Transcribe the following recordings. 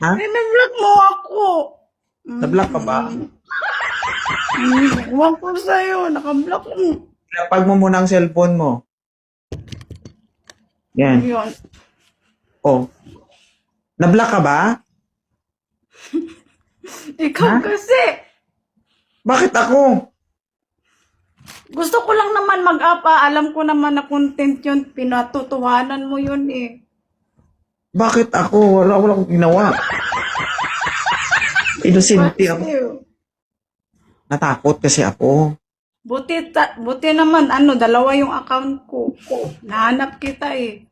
Ha? Na-block mo ako. Na-block ka ba? Huwag ko sa'yo. Naka-block mo. Lapag mo muna ang cellphone mo. Yan. Yun. Oh. Na-block ka ba? Ikaw Ha? kasi. Bakit ako? Gusto ko lang naman mag-apa. Alam ko naman na content yun. Pinatutuhanan mo yun eh. Bakit ako? Wala akong ginawa. Inosente ako. Natakot kasi ako. Buti naman, dalawa yung account ko. Nahanap kita eh.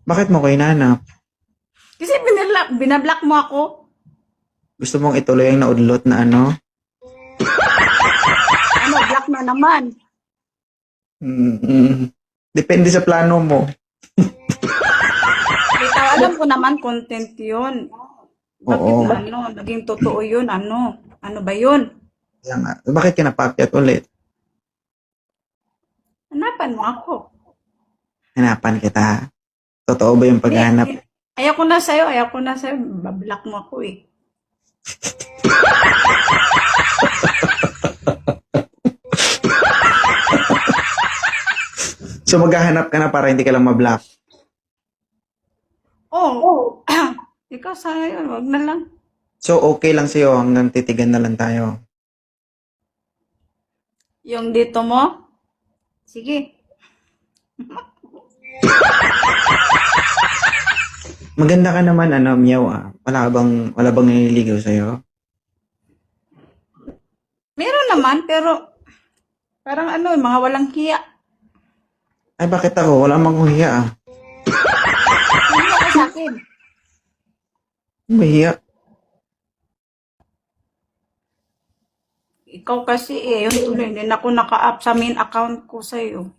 Bakit mo ko hinanap? Kasi binablock mo ako. Gusto mong ituloy ang naudlot na ano? Block na naman. Depende sa plano mo. Ikaw, alam ko naman content yun. Oo. Bakit naging totoo yun? Ano ba yun? Kaya nga. Bakit ka napakyat ulit? Hanapan mo ako. Hanapan kita. Totoo ba yung paghahanap? Ayaw ko na sa'yo. Bablock mo ako eh. So maghahanap ka na para hindi ka lang ma-block. Oh. Ikaw sa'yo, wag na lang. So okay lang sa'yo hanggang titigan na lang tayo. Yung dito mo? Sige. Maganda ka naman, Miyaw, ah. Wala bang nililigaw sa'yo? Meron naman, pero parang mga walang hiya. Ay, bakit ako? Wala mang hiya, ah. Hindi ka sa akin. Mahiya. Ikaw kasi yung tuloy, hindi na ako naka-up sa main account ko sa'yo.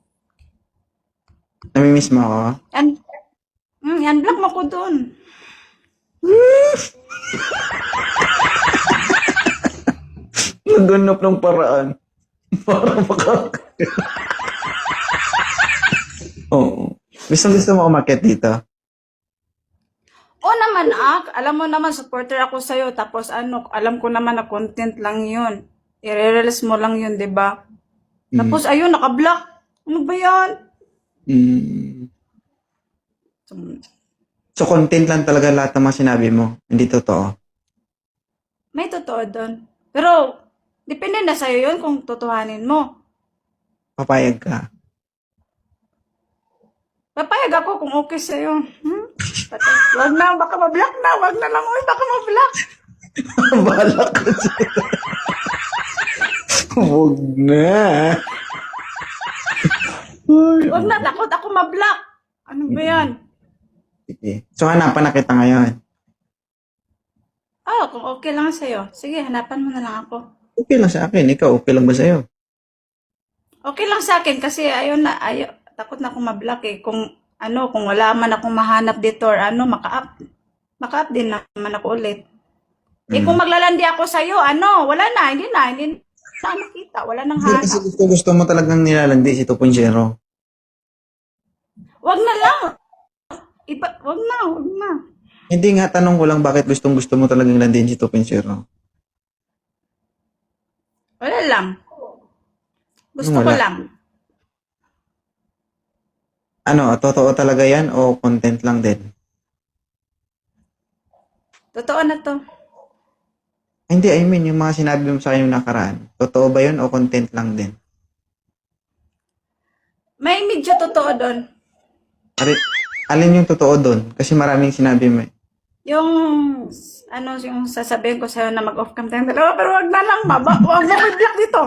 Namimiss mo ako? Yan, block mo ko doon. Naganap ng paraan. Para Oo. Gusto mo umakyat dito? O naman, alam mo naman, supporter ako sa'yo. Tapos alam ko naman na content lang yun. I-release mo lang yun, di ba? Tapos ayun, naka-block. Ano ba yan? So, content lang talaga lahat ng mga sinabi mo. Hindi totoo. May totoo doon. Pero, depende na sa'yo yun kung totohanin mo. Papayag ka. Papayag ako kung okay sa'yo. Wag na, baka ma-block na. Wag na lang, baka ma-block. Bahala ka dyan. Huwag na. Wag na, takot ako ma-block. Ano ba yan? Sige. So, hanapan na kita ngayon. Kung okay lang sa'yo. Sige, hanapan mo na lang ako. Okay lang sa akin. Ikaw, okay lang ba sa'yo? Okay lang sa akin kasi takot na akong ma-block eh. Kung wala man akong mahanap dito or maka-up din naman ako ulit. Kung maglalandi ako sa'yo, wala na, hindi na makita, wala nang Hindi, kasi hanap. gusto mo talagang nilalandi si 2.0. Wag na lang. Wag na. Hindi nga, tanong ko lang bakit gusto mo talagang landin si 2.0. Wala lang. Gusto ko Wala. lang. Totoo talaga yan o content lang din? Totoo na to. Hindi, I mean, yung mga sinabi mo sa akin yung nakaraan. Totoo ba yun o content lang din? May medyo totoo doon. Alin yung totoo doon? Kasi maraming sinabi mo. Yung sasabihin ko sa'yo na mag-off cam tayong dalawa, pero wag na lang, wag mo i-block dito.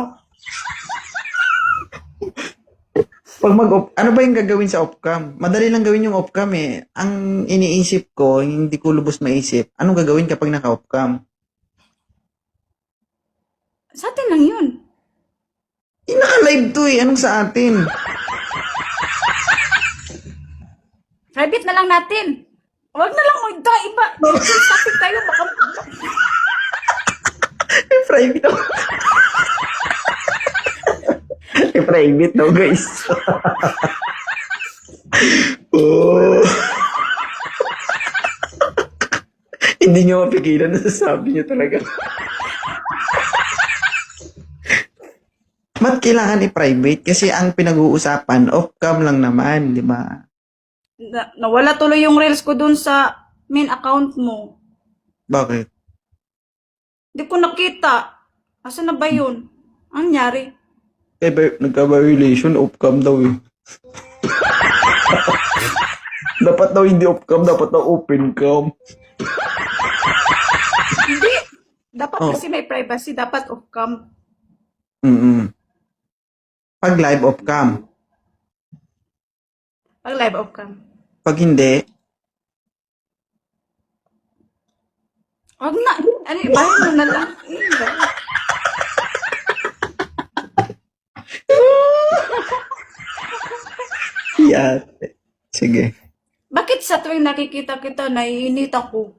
Pag ano ba yung gagawin sa off-cam? Madali lang gawin yung off-cam eh. Ang iniisip ko, hindi ko lubos maisip, anong gagawin kapag naka-off-cam? Sa atin lang yun. Naka-live to eh. Anong sa atin? Private na lang natin. Wag na lang, iba. Topic tayo, baka Private ako. Private daw, guys. Oh. Hindi Hindi niyo mapigilan, nasasabi niyo talaga. Ba't kailangan i-private? Kasi ang pinag-uusapan, off-cam lang naman, di ba? Nawala tuloy yung reels ko dun sa main account mo. Bakit? Di ko nakita. Asa na ba yun? Ang nangyari? Eh, nagka-violation, off-cam daw eh. Dapat daw hindi off-cam, dapat daw open cam. Hindi. Dapat Oh. kasi may privacy. Dapat off-cam. Mm-mm. Pag live off-cam. Pag live off-cam. Pag hindi, Wag na. Ano, ibahin mo na lang. yate. Sige. Bakit sa tuwing nakikita kita, naiinit ako?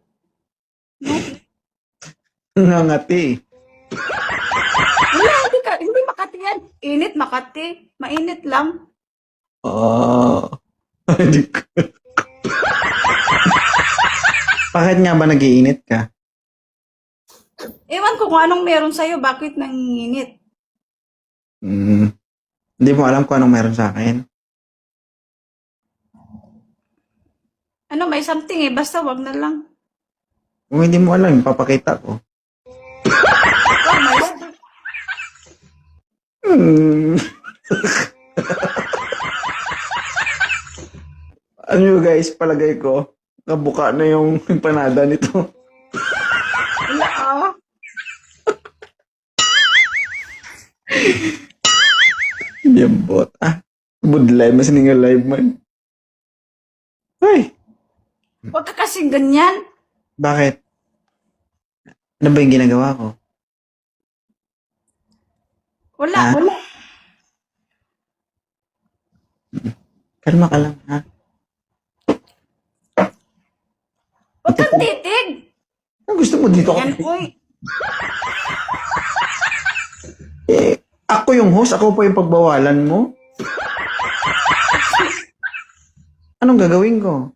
Ngangati. Wala, hindi Makati yan. Init, Makati. Mainit lang. Hindi ko. Bakit nga ba nag-iinit ka? Ewan ko kung anong meron sa'yo, bakit nanginginit? Hindi mo alam kung anong meron sa akin. Ano, may something eh, basta wag na lang. Kung hindi mo alam, papakita ko. Oh, may Ano yun guys, palagay ko, nabuka na yung empanada nito. wala ah. Yambot. Budlay, mas nga live man. Ay, Wag ka kasing ganyan. bakit? Ano ba yung ginagawa ko? Wala, Ha? wala. Kalma ka lang, ha? Wag kang titig. Ano gusto mo dito? Yan, uy. Ako yung host, ako pa yung pagbawalan mo. Anong gagawin ko?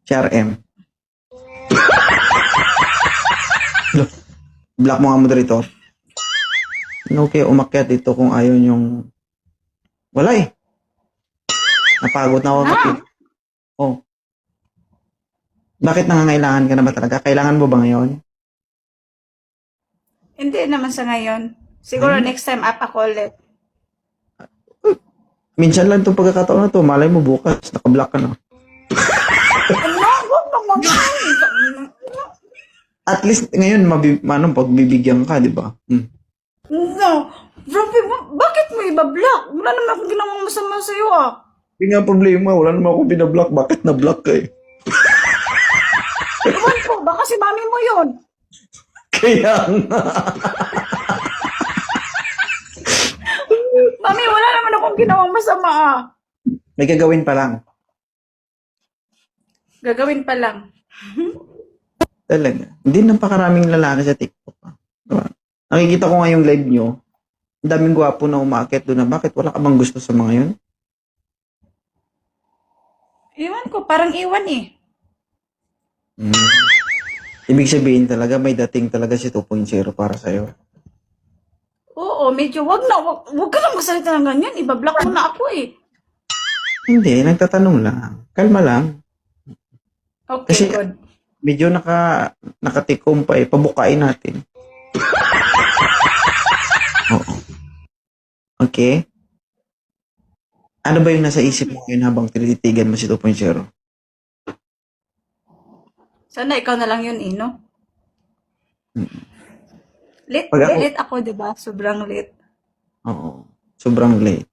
CRM. Block mo nga moderator. Okay, umakyat dito kung ayaw yung... Wala eh. Napagod na ako. Oh. Bakit nangangailangan ka na ba talaga? Kailangan mo ba ngayon? Hindi naman sa ngayon. Siguro next time up ako ulit. Minsan lang itong pagkakataon na to. Malay mo bukas. Nakablock ka na. Ano? Wag naman. At least ngayon, pagbibigyan ka, di ba? No. Grabe, bakit mo iba-block? Wala naman akong ginawang masama sa'yo ah. Hindi nga problema. Wala naman ako binablock. Bakit na-block ka eh? Ewan ko, baka si mami mo yun. Kaya nga. Mami, wala naman akong ginawang masama ah. May gagawin pa lang. Gagawin pa lang. Talaga. Hindi napakaraming lalaki sa TikTok. Diba? Nakikita ko nga yung live nyo. Ang daming gwapo na umaakit doon na. Bakit wala ka bang gusto sa mga yun? Iwan ko, parang iwan eh. Ibig sabihin talaga, may dating talaga si 2.0 para sa'yo. Oo, medyo wag ka lang magsalita ng ganyan. Iba-block mo na ako eh. Hindi, nagtatanong lang. Kalma lang. Okay, Kasi- good. Medyo nakatikom pa eh. Pabukain natin. Oo. Okay? Ano ba yung nasa isip mo ngayon habang tinititigan mo si 2.0? Sana ikaw na lang yun, Ino. Late, Pag ako- late ako, di ba? Sobrang late. Oo. Sobrang late.